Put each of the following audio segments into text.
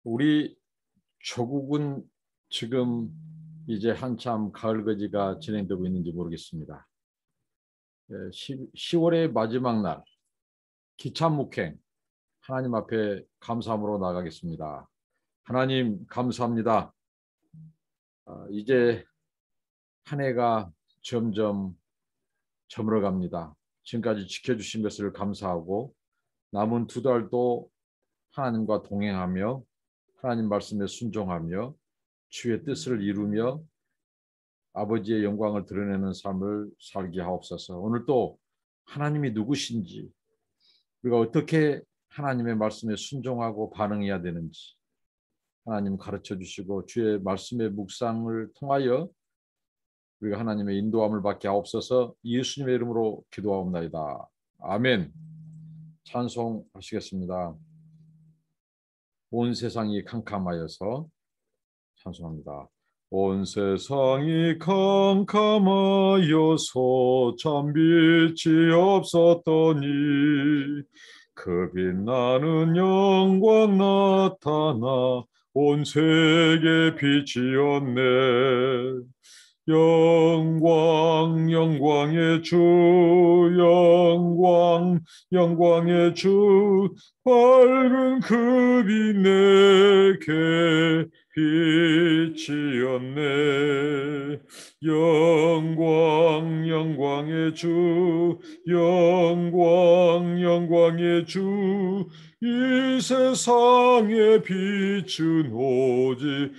우리 조국은 지금 이제 한참 가을거지가 진행되고 있는지 모르겠습니다. 10월의 마지막 날 기참목행 하나님 앞에 감사함으로 나가겠습니다. 하나님 감사합니다. 이제 한 해가 점점 저물어갑니다. 지금까지 지켜주신 것을 감사하고 남은 두 달도 하나님과 동행하며 하나님 말씀에 순종하며 주의 뜻을 이루며 아버지의 영광을 드러내는 삶을 살게 하옵소서. 오늘 또 하나님이 누구신지, 우리가 어떻게 하나님의 말씀에 순종하고 반응해야 되는지 하나님 가르쳐 주시고 주의 말씀의 묵상을 통하여 우리가 하나님의 인도함을 받게 하옵소서. 예수님의 이름으로 기도하옵나이다. 아멘. 찬송하시겠습니다. 온 세상이 캄캄하여서 찬송합니다. 온 세상이 캄캄하여서 참 빛이 없었더니 그 빛나는 영광 나타나 온 세계 빛이었네. 영광 영광의 주 영광 영광의 주 밝은 그 빛 내게 빛이었네. 영광 영광의 주 영광 영광의 주 이 세상의 빛은 오직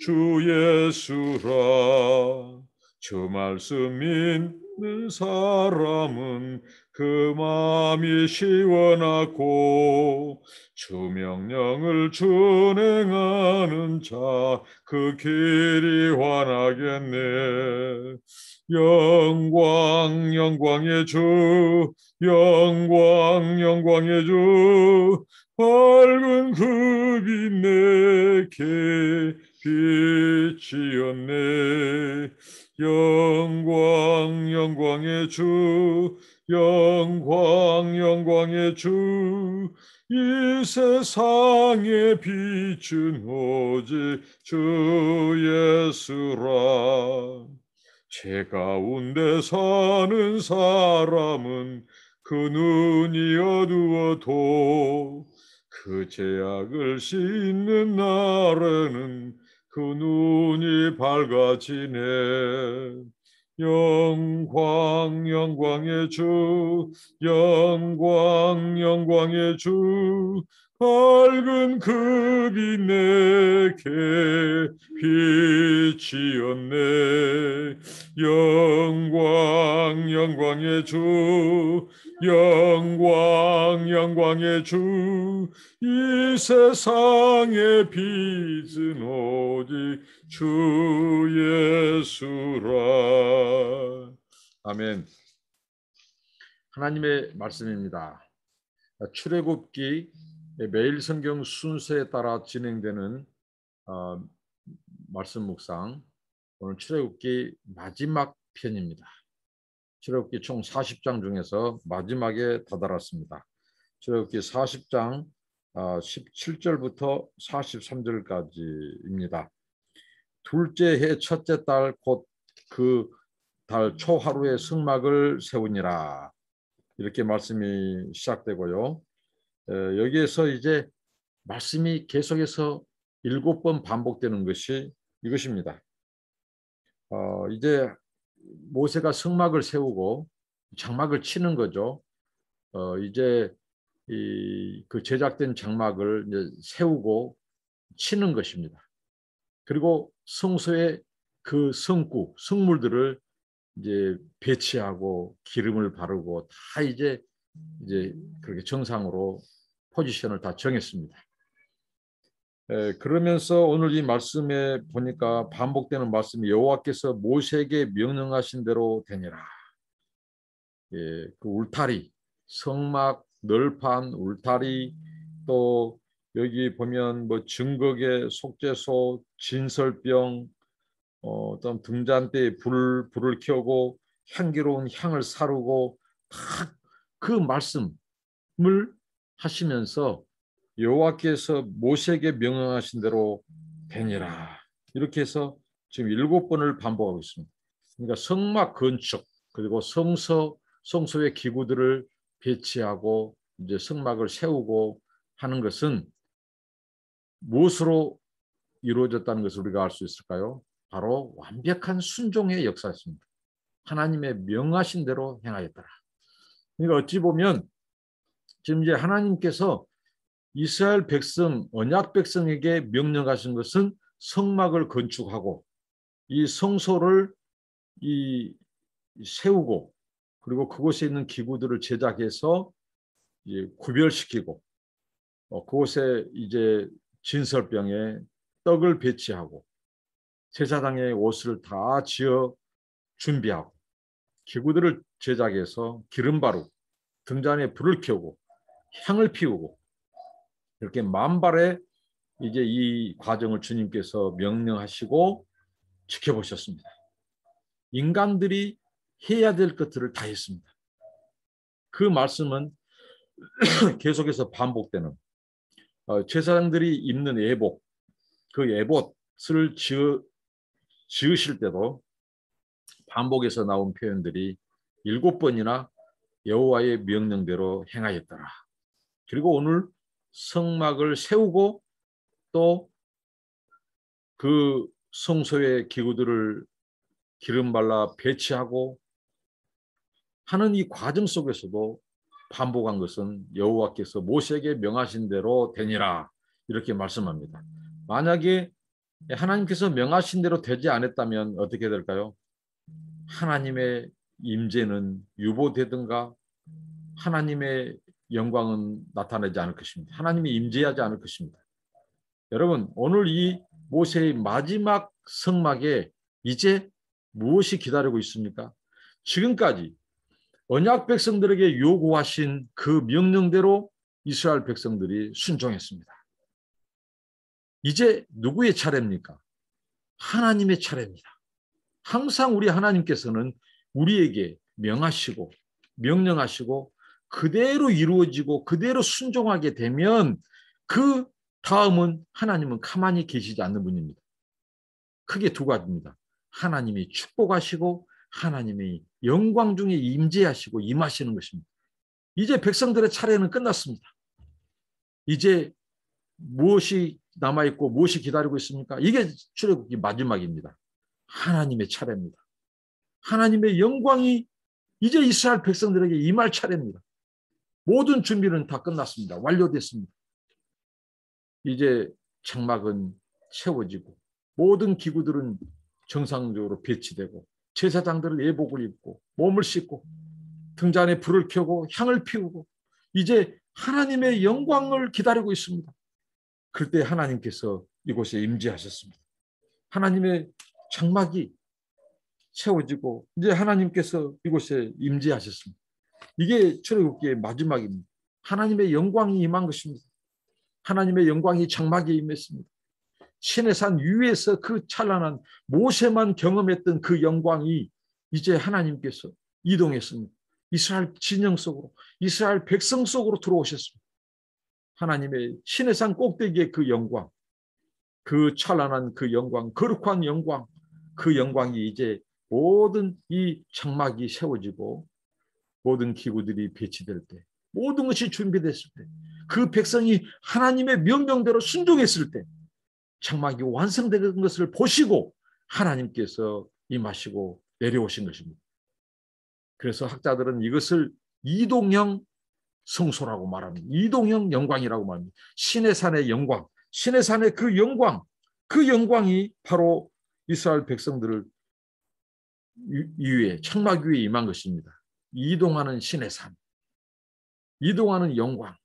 주 예수라. 주 말씀 믿는 사람은 그 마음이 시원하고 주 명령을 준행하는 자 그 길이 환하겠네. 영광 영광의 주 영광 영광의 주 밝은 그 빛 내게 빛이었네. 영광 영광의 주 영광 영광의 주 이 세상의 빛은 오직 주 예수라. 죄 가운데 사는 사람은 그 눈이 어두워도 그 죄악을 씻는 날에는 그 눈이 밝아지네. 영광 영광의 주 영광 영광의 주 밝은 그 빛 내게 빛이었네. 영광 영광의 주 영광 영광의 주 이 세상의 빛은 오직 주 예수라. 아멘. 하나님의 말씀입니다. 출애굽기 매일 성경 순서에 따라 진행되는 말씀 묵상. 오늘 출애굽기 마지막 편입니다. 출애굽기 총 40장 중에서 마지막에 다다랐습니다. 출애굽기 40장 17절부터 43절까지입니다. 둘째 해 첫째 달 곧 그 달 초하루에 성막을 세우니라. 이렇게 말씀이 시작되고요. 여기에서 이제 말씀이 계속해서 7번 반복되는 것이 이것입니다. 이제 모세가 성막을 세우고 장막을 치는 거죠. 이제 그 제작된 장막을 이제 세우고 치는 것입니다. 그리고 성소에 그 성구, 성물들을 이제 배치하고 기름을 바르고 다 이제 그렇게 정상으로 포지션을 다 정했습니다. 그러면서 오늘 이 말씀에 보니까 반복되는 말씀이 여호와께서 모세에게 명령하신 대로 되니라. 그 울타리, 성막, 널판, 울타리, 또 여기 보면 뭐 증거계, 속죄소, 진설병, 어떤 등잔대에 불을 켜고 향기로운 향을 사르고 다 그 말씀을 하시면서 여호와께서 모세에게 명령하신 대로 되니라. 이렇게 해서 지금 7번을 반복하고 있습니다. 그러니까 성막 건축 그리고 성소의 기구들을 배치하고 이제 성막을 세우고 하는 것은 무엇으로 이루어졌다는 것을 우리가 알 수 있을까요? 바로 완벽한 순종의 역사였습니다. 하나님의 명하신 대로 행하였더라. 그러니까 어찌 보면 지금 이제 하나님께서 이스라엘 백성, 언약 백성에게 명령하신 것은 성막을 건축하고 이 성소를 세우고 그리고 그곳에 있는 기구들을 제작해서 이제 구별시키고 그곳에 이제 진설병에 떡을 배치하고 제사장의 옷을 다 지어 준비하고 기구들을 제작해서 기름 바르고 등잔에 불을 켜고 향을 피우고 이렇게 만발의 이제 이 과정을 주님께서 명령하시고 지켜보셨습니다. 인간들이 해야 될 것들을 다 했습니다. 그 말씀은 계속해서 반복되는 제사장들이 입는 예복, 그 예복을 지으실 때도 반복해서 나온 표현들이 7번이나 여호와의 명령대로 행하였더라. 그리고 오늘 성막을 세우고 또 그 성소의 기구들을 기름 발라 배치하고 하는 이 과정 속에서도 반복한 것은 여호와께서 모세에게 명하신 대로 되니라 이렇게 말씀합니다. 만약에 하나님께서 명하신 대로 되지 않았다면 어떻게 될까요? 하나님의 임재는 유보되든가 하나님의 영광은 나타나지 않을 것입니다. 하나님이 임재하지 않을 것입니다. 여러분 오늘 이 모세의 마지막 성막에 이제 무엇이 기다리고 있습니까? 지금까지 언약 백성들에게 요구하신 그 명령대로 이스라엘 백성들이 순종했습니다. 이제 누구의 차례입니까? 하나님의 차례입니다. 항상 우리 하나님께서는 우리에게 명하시고 명령하시고 그대로 이루어지고 그대로 순종하게 되면 그 다음은 하나님은 가만히 계시지 않는 분입니다. 크게 두 가지입니다. 하나님이 축복하시고 하나님이 영광 중에 임재하시고 임하시는 것입니다. 이제 백성들의 차례는 끝났습니다. 이제 무엇이 남아있고 무엇이 기다리고 있습니까? 이게 출애굽기 마지막입니다. 하나님의 차례입니다. 하나님의 영광이 이제 이스라엘 백성들에게 임할 차례입니다. 모든 준비는 다 끝났습니다. 완료됐습니다. 이제 장막은 채워지고 모든 기구들은 정상적으로 배치되고 제사장들은 예복을 입고 몸을 씻고 등잔에 불을 켜고 향을 피우고 이제 하나님의 영광을 기다리고 있습니다. 그때 하나님께서 이곳에 임재하셨습니다. 하나님의 장막이 채워지고 이제 하나님께서 이곳에 임재하셨습니다. 이게 출애굽기의 마지막입니다. 하나님의 영광이 임한 것입니다. 하나님의 영광이 장막에 임했습니다. 시내산 위에서 그 찬란한 모세만 경험했던 그 영광이 이제 하나님께서 이동했습니다. 이스라엘 진영 속으로 이스라엘 백성 속으로 들어오셨습니다. 하나님의 시내산 꼭대기의 그 영광, 그 찬란한 그 영광, 거룩한 영광, 그 영광이 이제 모든 이 장막이 세워지고 모든 기구들이 배치될 때 모든 것이 준비됐을 때 그 백성이 하나님의 명령대로 순종했을 때 장막이 완성된 것을 보시고 하나님께서 임하시고 내려오신 것입니다. 그래서 학자들은 이것을 이동형 성소라고 말합니다. 이동형 영광이라고 말합니다. 시내산의 영광, 시내산의 그 영광, 그 영광이 바로 이스라엘 백성들을 위에 장막 위에 임한 것입니다. 이동하는 시내산, 이동하는 영광,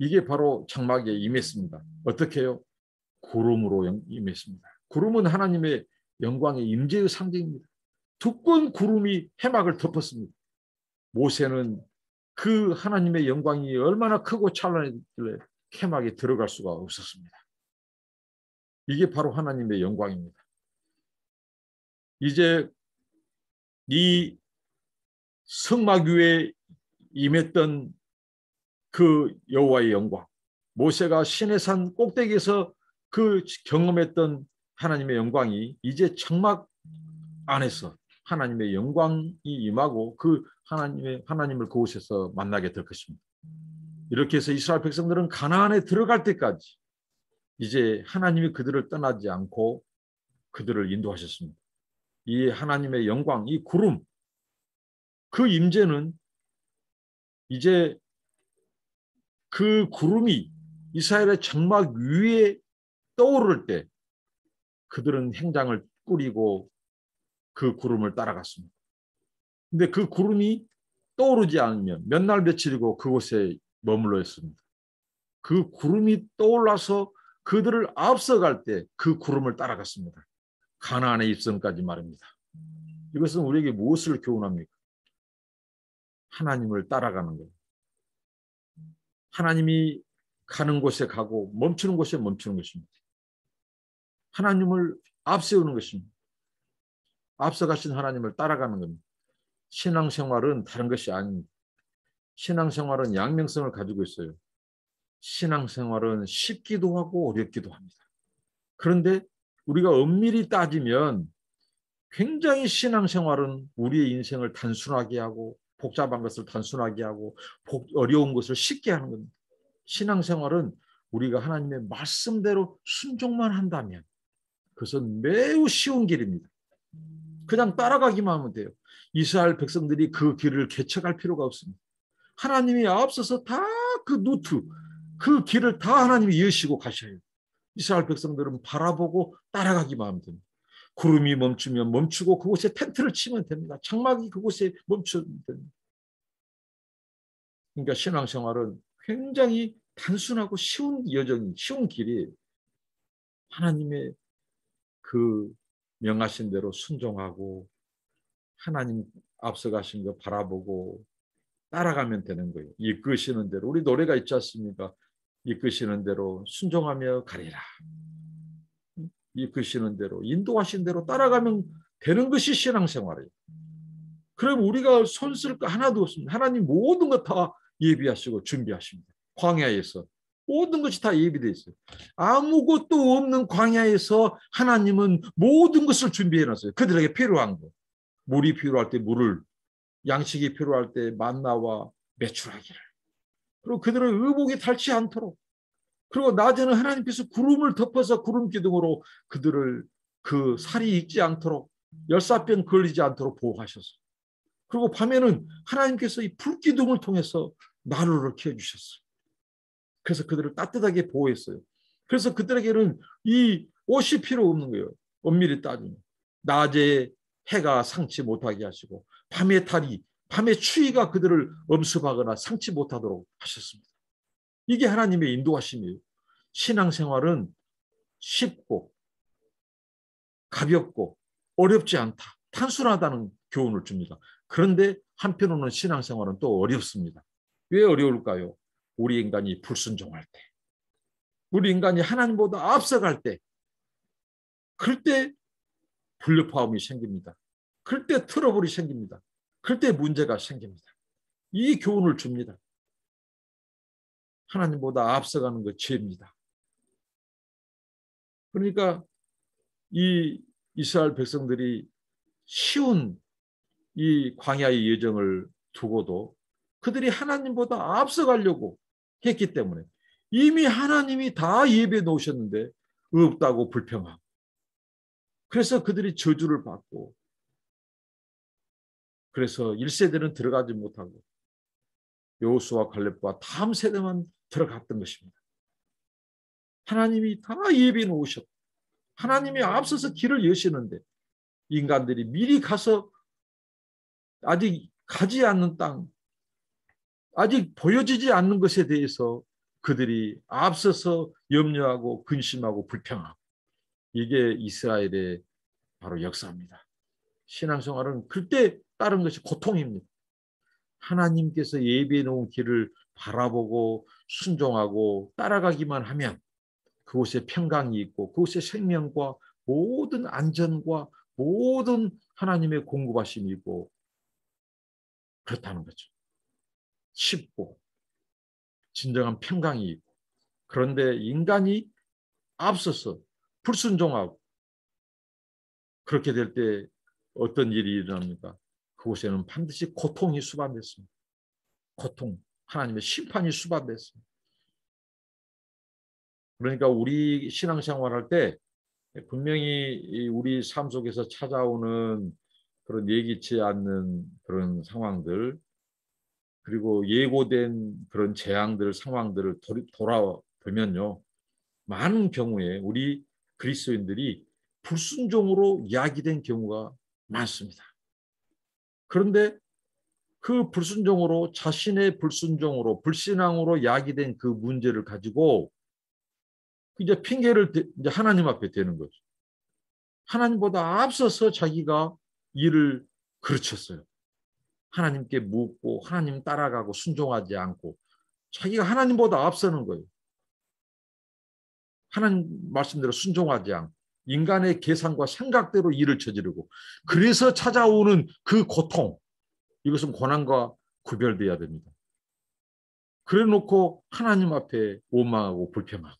이게 바로 장막에 임했습니다. 어떻게 해요? 구름으로 임했습니다. 구름은 하나님의 영광의 임재의 상징입니다. 두꺼운 구름이 해막을 덮었습니다. 모세는 그 하나님의 영광이 얼마나 크고 찬란했길래 해막에 들어갈 수가 없었습니다. 이게 바로 하나님의 영광입니다. 이제 이 성막 위에 임했던 그 여호와의 영광, 모세가 시내산 꼭대기에서 그 경험했던 하나님의 영광이 이제 장막 안에서 하나님의 영광이 임하고 그 하나님을 그곳에서 만나게 될 것입니다. 이렇게 해서 이스라엘 백성들은 가나안에 들어갈 때까지 이제 하나님이 그들을 떠나지 않고 그들을 인도하셨습니다. 이 하나님의 영광, 이 구름, 그 임재는 이제 그 구름이 이스라엘의 장막 위에 떠오를 때 그들은 행장을 꾸리고 그 구름을 따라갔습니다. 근데 그 구름이 떠오르지 않으면 몇 날 며칠이고 그곳에 머물러 있습니다. 그 구름이 떠올라서 그들을 앞서갈 때 그 구름을 따라갔습니다. 가나안의 입성까지 말입니다. 이것은 우리에게 무엇을 교훈합니까? 하나님을 따라가는 거예요. 하나님이 가는 곳에 가고 멈추는 곳에 멈추는 것입니다. 하나님을 앞세우는 것입니다. 앞서가신 하나님을 따라가는 겁니다. 신앙생활은 다른 것이 아닙니다. 신앙생활은 양면성을 가지고 있어요. 신앙생활은 쉽기도 하고 어렵기도 합니다. 그런데 우리가 엄밀히 따지면 굉장히 신앙생활은 우리의 인생을 단순하게 하고 복잡한 것을 단순하게 하고 어려운 것을 쉽게 하는 겁니다. 신앙생활은 우리가 하나님의 말씀대로 순종만 한다면 그것은 매우 쉬운 길입니다. 그냥 따라가기만 하면 돼요. 이스라엘 백성들이 그 길을 개척할 필요가 없습니다. 하나님이 앞서서 다 그 루트, 그 길을 다 하나님이 여시고 가셔요. 이스라엘 백성들은 바라보고 따라가기만 하면 됩니다. 구름이 멈추면 멈추고 그곳에 텐트를 치면 됩니다. 장막이 그곳에 멈추면 됩니다. 그러니까 신앙생활은 굉장히 단순하고 쉬운 여정이, 쉬운 길이에요. 하나님의 그 명하신 대로 순종하고 하나님 앞서가신 거 바라보고 따라가면 되는 거예요. 이끄시는 대로. 우리 노래가 있지 않습니까? 이끄시는 대로 순종하며 가리라. 이끄시는 대로 인도하신 대로 따라가면 되는 것이 신앙생활이에요. 그럼 우리가 손 쓸 거 하나도 없습니다. 하나님 모든 것 다 예비하시고 준비하십니다. 광야에서 모든 것이 다 예비되어 있어요. 아무것도 없는 광야에서 하나님은 모든 것을 준비해 놨어요. 그들에게 필요한 거. 물이 필요할 때 물을, 양식이 필요할 때 만나와 메추라기를. 그리고 그들의 의복이 닳지 않도록. 그리고 낮에는 하나님께서 구름을 덮어서 구름 기둥으로 그들을 그 살이 익지 않도록 열사병 걸리지 않도록 보호하셨어요. 그리고 밤에는 하나님께서 이 불기둥을 통해서 난로를 켜주셨어요. 그래서 그들을 따뜻하게 보호했어요. 그래서 그들에게는 이 옷이 필요 없는 거예요. 엄밀히 따지면. 낮에 해가 상치 못하게 하시고 밤의 달이, 밤의 추위가 그들을 엄습하거나 상치 못하도록 하셨습니다. 이게 하나님의 인도하심이에요. 신앙생활은 쉽고 가볍고 어렵지 않다. 단순하다는 교훈을 줍니다. 그런데 한편으로는 신앙생활은 또 어렵습니다. 왜 어려울까요? 우리 인간이 불순종할 때, 우리 인간이 하나님보다 앞서갈 때, 그럴 때 불협화음이 생깁니다. 그럴 때 트러블이 생깁니다. 그럴 때 문제가 생깁니다. 이 교훈을 줍니다. 하나님보다 앞서가는 것 죄입니다. 그러니까 이 이스라엘 백성들이 쉬운 이 광야의 여정을 두고도 그들이 하나님보다 앞서가려고 했기 때문에 이미 하나님이 다 예배해 놓으셨는데 없다고 불평하고 그래서 그들이 저주를 받고 그래서 1세대는 들어가지 못하고 여호수아 갈렙과 다음 세대만 들어갔던 것입니다. 하나님이 다 예배해 놓으셨고 하나님이 앞서서 길을 여시는데 인간들이 미리 가서 아직 가지 않는 땅, 아직 보여지지 않는 것에 대해서 그들이 앞서서 염려하고 근심하고 불평하고 이게 이스라엘의 바로 역사입니다. 신앙생활은 그때 따른 것이 고통입니다. 하나님께서 예비해 놓은 길을 바라보고 순종하고 따라가기만 하면 그곳에 평강이 있고 그곳에 생명과 모든 안전과 모든 하나님의 공급하심이 있고 그렇다는 거죠. 쉽고 진정한 평강이 있고 그런데 인간이 앞서서 불순종하고 그렇게 될 때 어떤 일이 일어납니까? 그곳에는 반드시 고통이 수반됐습니다. 고통, 하나님의 심판이 수반됐습니다. 그러니까 우리 신앙생활할 때 분명히 우리 삶 속에서 찾아오는 그런 예기치 않는 그런 상황들, 그리고 예고된 그런 재앙들, 상황들을 돌아보면요, 많은 경우에 우리 그리스도인들이 불순종으로 야기된 경우가 많습니다. 그런데 그 불순종으로, 자신의 불순종으로, 불신앙으로 야기된 그 문제를 가지고 이제 핑계를 이제 하나님 앞에 대는 거죠. 하나님보다 앞서서 자기가 일을 그르쳤어요. 하나님께 묻고 하나님 따라가고 순종하지 않고 자기가 하나님보다 앞서는 거예요. 하나님 말씀대로 순종하지 않고 인간의 계산과 생각대로 일을 저지르고, 그래서 찾아오는 그 고통, 이것은 고난과 구별돼야 됩니다. 그래 놓고 하나님 앞에 원망하고 불평하고,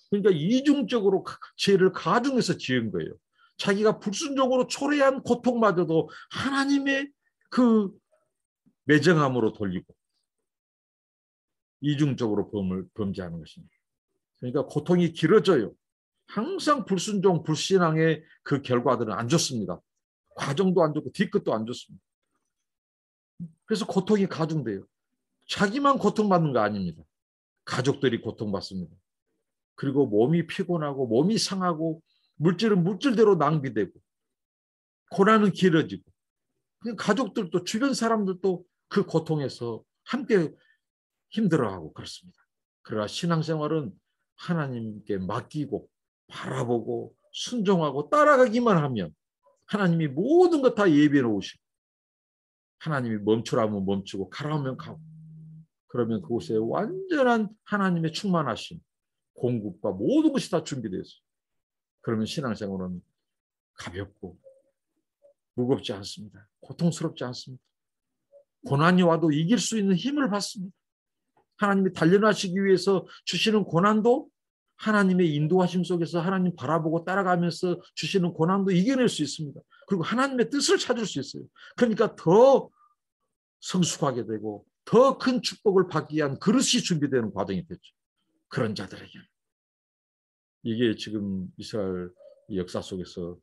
그러니까 이중적으로 죄를 가중해서 지은 거예요. 자기가 불순종으로 초래한 고통마저도 하나님의 그 매정함으로 돌리고 이중적으로 범죄하는 것입니다. 그러니까 고통이 길어져요. 항상 불순종, 불신앙의 그 결과들은 안 좋습니다. 과정도 안 좋고 뒤끝도 안 좋습니다. 그래서 고통이 가중돼요. 자기만 고통받는 거 아닙니다. 가족들이 고통받습니다. 그리고 몸이 피곤하고 몸이 상하고 물질은 물질대로 낭비되고 고난은 길어지고, 가족들도 주변 사람들도 그 고통에서 함께 힘들어하고 그렇습니다. 그러나 신앙생활은 하나님께 맡기고 바라보고 순종하고 따라가기만 하면 하나님이 모든 것 다 예비해 놓으시고, 하나님이 멈추라면 멈추고 가라면 가고, 그러면 그곳에 완전한 하나님의 충만하심, 공급과 모든 것이 다 준비되어 있어요. 그러면 신앙생활은 가볍고 무겁지 않습니다. 고통스럽지 않습니다. 고난이 와도 이길 수 있는 힘을 받습니다. 하나님이 단련하시기 위해서 주시는 고난도 하나님의 인도하심 속에서 하나님 바라보고 따라가면서 주시는 고난도 이겨낼 수 있습니다. 그리고 하나님의 뜻을 찾을 수 있어요. 그러니까 더 성숙하게 되고 더 큰 축복을 받기 위한 그릇이 준비되는 과정이 됐죠. 그런 자들에게. 이게 지금 이스라엘 역사 속에서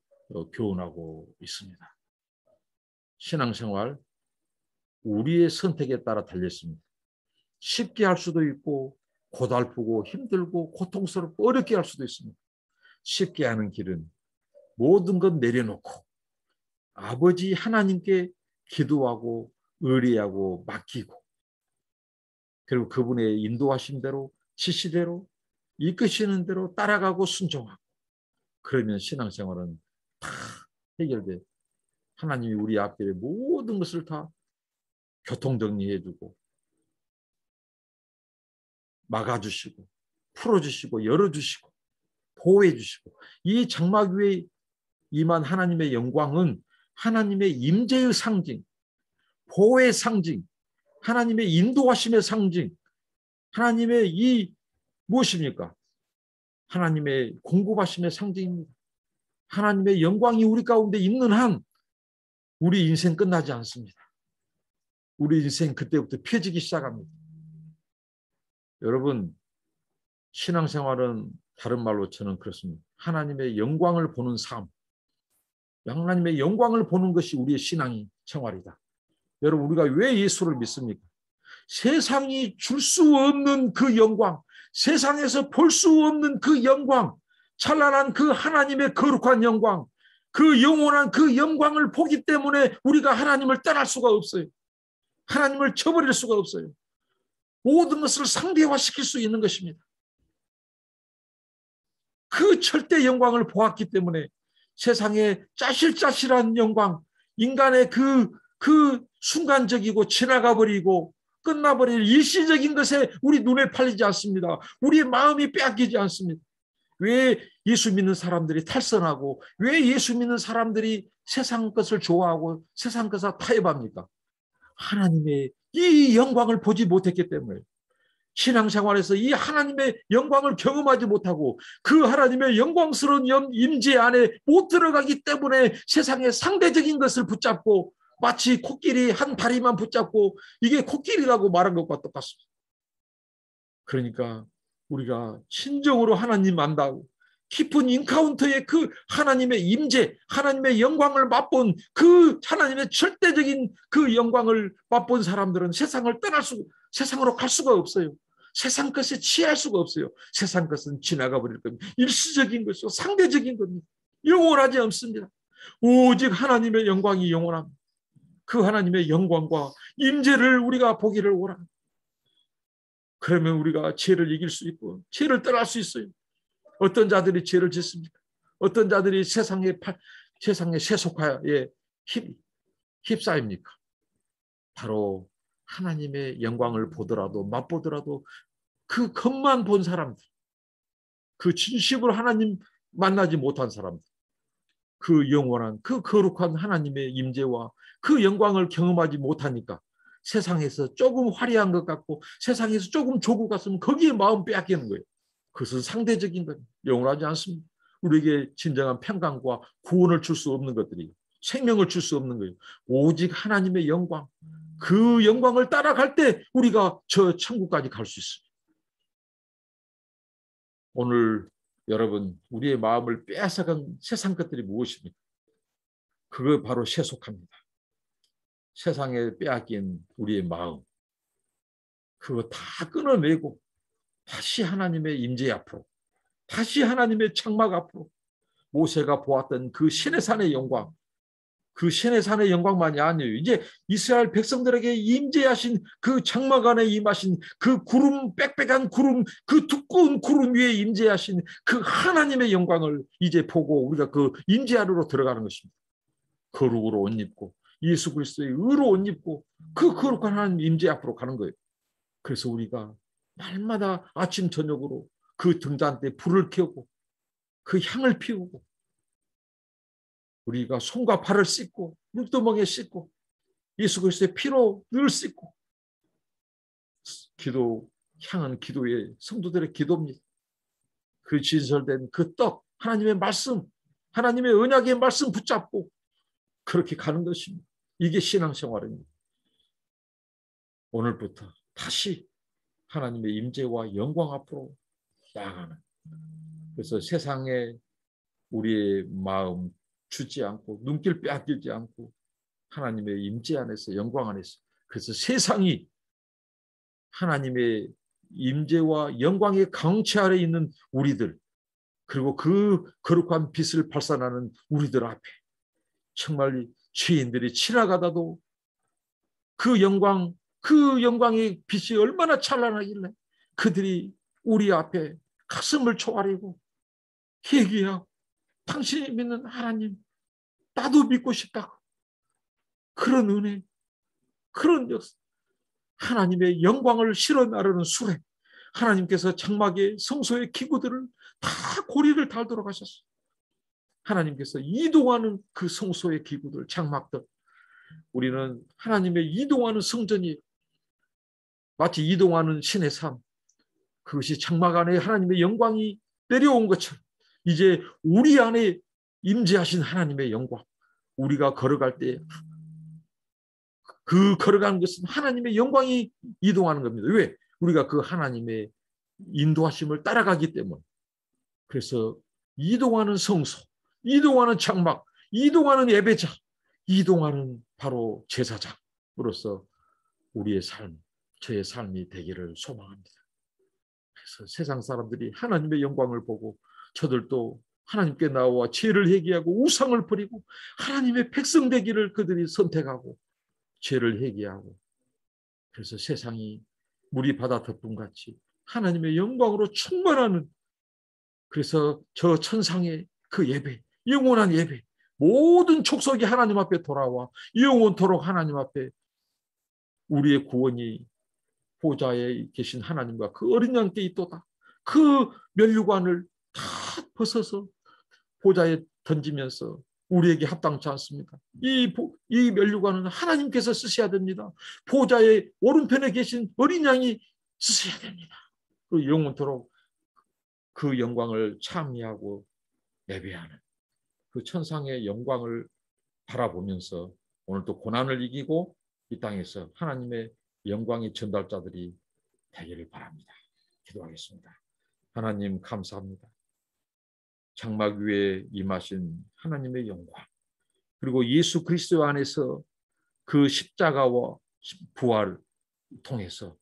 교훈하고 있습니다. 신앙생활, 우리의 선택에 따라 달렸습니다. 쉽게 할 수도 있고 고달프고 힘들고 고통스럽고 어렵게 할 수도 있습니다. 쉽게 하는 길은 모든 것 내려놓고 아버지 하나님께 기도하고 의뢰하고 맡기고, 그리고 그분의 인도하신 대로 지시대로 이끄시는 대로 따라가고 순종하고, 그러면 신앙생활은 다 해결돼. 하나님이 우리 앞에 모든 것을 다 교통정리해주고 막아주시고 풀어주시고 열어주시고 보호해주시고, 이 장막 위에 임한 하나님의 영광은 하나님의 임재의 상징, 보호의 상징, 하나님의 인도하심의 상징, 하나님의 이 무엇입니까? 하나님의 공급하심의 상징입니다. 하나님의 영광이 우리 가운데 있는 한 우리 인생 끝나지 않습니다. 우리 인생 그때부터 펴지기 시작합니다. 여러분, 신앙생활은 다른 말로 저는 그렇습니다. 하나님의 영광을 보는 삶, 하나님의 영광을 보는 것이 우리의 신앙이 생활이다. 여러분, 우리가 왜 예수를 믿습니까? 세상이 줄 수 없는 그 영광, 세상에서 볼 수 없는 그 영광, 찬란한 그 하나님의 거룩한 영광, 그 영원한 그 영광을 보기 때문에 우리가 하나님을 떠날 수가 없어요. 하나님을 저버릴 수가 없어요. 모든 것을 상대화시킬 수 있는 것입니다. 그 절대 영광을 보았기 때문에 세상의 짜실짜실한 영광, 인간의 그 순간적이고 지나가버리고 끝나버릴 일시적인 것에 우리 눈에 팔리지 않습니다. 우리의 마음이 빼앗기지 않습니다. 왜 예수 믿는 사람들이 탈선하고 왜 예수 믿는 사람들이 세상 것을 좋아하고 세상 것을 타협합니까? 하나님의 이 영광을 보지 못했기 때문에. 신앙생활에서 이 하나님의 영광을 경험하지 못하고 그 하나님의 영광스러운 임재 안에 못 들어가기 때문에 세상의 상대적인 것을 붙잡고 마치 코끼리 한 다리만 붙잡고 이게 코끼리라고 말한 것과 똑같습니다. 그러니까 우리가 진정으로 하나님 만나고 깊은 인카운터의 그 하나님의 임재, 하나님의 영광을 맛본 그 하나님의 절대적인 그 영광을 맛본 사람들은 세상으로 갈 수가 없어요. 세상 것에 취할 수가 없어요. 세상 것은 지나가 버릴 겁니다. 일시적인 것이고 상대적인 겁니다. 영원하지 않습니다. 오직 하나님의 영광이 영원합니다. 그 하나님의 영광과 임재를 우리가 보기를 원합니다. 그러면 우리가 죄를 이길 수 있고 죄를 떠날 수 있어요. 어떤 자들이 죄를 짓습니까? 어떤 자들이 세상의 세속화에 휩싸입니까? 바로 하나님의 영광을 보더라도 맛보더라도 그 겉만 본 사람들, 그 진심으로 하나님 만나지 못한 사람들, 그 영원한 그 거룩한 하나님의 임재와 그 영광을 경험하지 못하니까 세상에서 조금 화려한 것 같고 세상에서 조금 좋고 같으면 거기에 마음 빼앗기는 거예요. 그것은 상대적인 것, 영원하지 않습니다. 우리에게 진정한 평강과 구원을 줄 수 없는 것들이 생명을 줄 수 없는 거예요. 오직 하나님의 영광, 그 영광을 따라갈 때 우리가 저 천국까지 갈 수 있습니다. 오늘 여러분 우리의 마음을 빼앗아간 세상 것들이 무엇입니까? 그거 바로 세속합니다. 세상에 빼앗긴 우리의 마음, 그거 다 끊어내고 다시 하나님의 임재 앞으로, 다시 하나님의 장막 앞으로, 모세가 보았던 그 시내산의 영광, 그 시내산의 영광만이 아니에요. 이제 이스라엘 백성들에게 임재하신 그 장막 안에 임하신 그 구름, 빽빽한 구름, 그 두꺼운 구름 위에 임재하신 그 하나님의 영광을 이제 보고 우리가 그 임재 안으로 들어가는 것입니다. 거룩으로 옷 입고 예수 그리스도의 의로 옷 입고 그 거룩한 하나님 임재 앞으로 가는 거예요. 그래서 우리가 날마다 아침 저녁으로 그 등잔대에 불을 켜고 그 향을 피우고 우리가 손과 발을 씻고 물두멍에 씻고 예수 그리스도의 피로 늘 씻고 향은 기도의 성도들의 기도입니다. 그 진설된 그 떡, 하나님의 말씀, 하나님의 언약의 말씀 붙잡고 그렇게 가는 것입니다. 이게 신앙생활입니다. 오늘부터 다시 하나님의 임재와 영광 앞으로 나아가는. 그래서 세상에 우리의 마음 주지 않고 눈길 빼앗기지 않고 하나님의 임재 안에서 영광 안에서, 그래서 세상이 하나님의 임재와 영광의 강체 아래 있는 우리들, 그리고 그 거룩한 빛을 발산하는 우리들 앞에 정말 죄인들이 지나가다도 그 영광의 빛이 얼마나 찬란하길래 그들이 우리 앞에 가슴을 초아리고 회개하고 당신이 믿는 하나님 나도 믿고 싶다고, 그런 은혜, 그런 역사, 하나님의 영광을 실어 나르는 수레, 하나님께서 장막의 성소의 기구들을 다 고리를 달도록 하셨어요. 하나님께서 이동하는 그 성소의 기구들, 장막들, 우리는 하나님의 이동하는 성전이 마치 이동하는 신의 산, 그것이 장막 안에 하나님의 영광이 내려온 것처럼 이제 우리 안에 임재하신 하나님의 영광, 우리가 걸어갈 때 그 걸어가는 것은 하나님의 영광이 이동하는 겁니다. 왜? 우리가 그 하나님의 인도하심을 따라가기 때문에. 그래서 이동하는 성소, 이동하는 장막, 이동하는 예배자, 이동하는 바로 제사장으로서 우리의 삶, 저의 삶이 되기를 소망합니다. 그래서 세상 사람들이 하나님의 영광을 보고 저들도 하나님께 나와 죄를 회개하고 우상을 버리고 하나님의 백성 되기를 그들이 선택하고 죄를 회개하고, 그래서 세상이 물이 바다 덮음같이 하나님의 영광으로 충만하는, 그래서 저 천상의 그 예배, 영원한 예배, 모든 족속이 하나님 앞에 돌아와 영원토록 하나님 앞에 우리의 구원이 보좌에 계신 하나님과 그 어린 양께 있도다. 그 면류관을 다 벗어서 보좌에 던지면서 우리에게 합당치 않습니다. 이 면류관은 하나님께서 쓰셔야 됩니다. 보좌의 오른편에 계신 어린 양이 써야 됩니다. 그 영원토록 그 영광을 찬미하고 예배하는 그 천상의 영광을 바라보면서 오늘도 고난을 이기고 이 땅에서 하나님의 영광의 전달자들이 되기를 바랍니다. 기도하겠습니다. 하나님 감사합니다. 장막 위에 임하신 하나님의 영광, 그리고 예수 그리스도 안에서 그 십자가와 부활을 통해서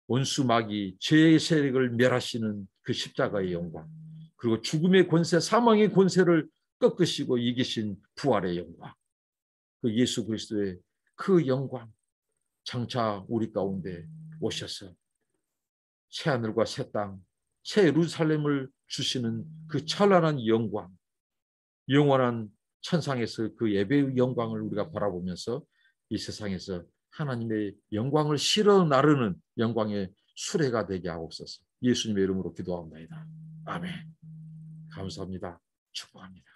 원수 마귀 죄의 세력을 멸하시는 그 십자가의 영광, 그리고 죽음의 권세, 사망의 권세를 꺾으시고 이기신 부활의 영광, 그 예수 그리스도의 그 영광 장차 우리 가운데 오셔서 새 하늘과 새 땅, 새 예루살렘을 주시는 그 찬란한 영광, 영원한 천상에서 그 예배의 영광을 우리가 바라보면서 이 세상에서 하나님의 영광을 실어 나르는 영광의 수레가 되게 하옵소서. 예수님의 이름으로 기도합니다. 아멘. 감사합니다. 축복합니다.